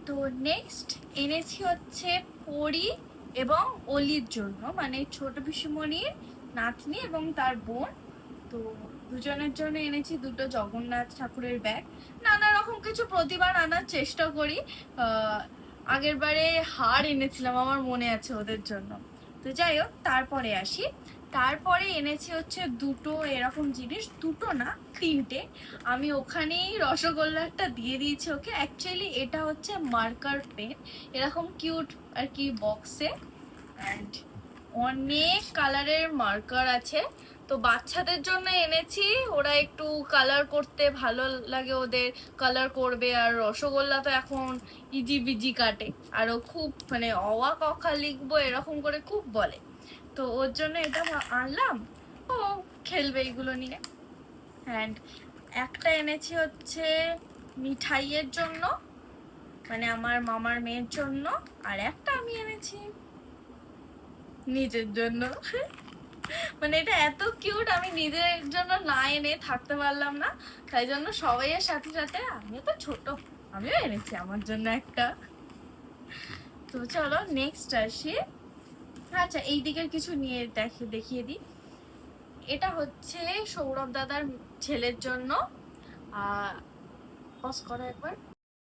তো নেক্সট এনেছি হচ্ছে পরি এবং অলির জন্য, মানে ছোট পিসিমণির নাতনি এবং তার বোন। তো দুজনের জন্য এনেছি দুটো জগন্নাথ ঠাকুরের ব্যাগ। নানা রকম কিছু প্রতিবার আনার চেষ্টা করি। আগের বারে হার এনেছিলাম, আমার মনে আছে ওদের জন্য। তো যাই হোক, তারপরে আসি। তারপরে এনেছি হচ্ছে দুটো এরকম জিনিস, দুটো না তিনটে। আমি ওখানেই রসগোল্লাটা দিয়ে দিয়েছি ওকে। অ্যাকচুয়ালি এটা হচ্ছে মার্কার পেন, এরকম কিউট আর কি বক্সে, অ্যান্ড অনেক কালারের মার্কার আছে। তো বাচ্চাদের জন্য এনেছি, ওরা একটু কালার করতে ভালো লাগে, ওদের কালার করবে। আর রসগোল্লা তো এখন ইজি বিজি কাটে, আর ও খুব মানে অওয়া কখা লিখবো এরকম করে খুব বলে। তো ওর জন্য এটা আনলাম, ও খেলবে এগুলো নিয়ে। অ্যান্ড একটা এনেছি হচ্ছে মিঠাইয়ের জন্য, মানে আমার মামার মেয়ের জন্য। আর একটা আমি এনেছি নিজের জন্য। মানে এটা এত কিউট, আমি নিজের জন্য না এনে থাকতে পারলাম না, তাই জন্য সবাইয়ের সাথে সাথে আমিও তো ছোট, আমিও এনেছি আমার জন্য একটা। তো চলো নেক্সট আসি। আচ্ছা, এই দিকের কিছু নিয়ে দেখিয়ে দিই। এটা হচ্ছে সৌরভ দাদার ছেলের জন্য। পজ করো একবার।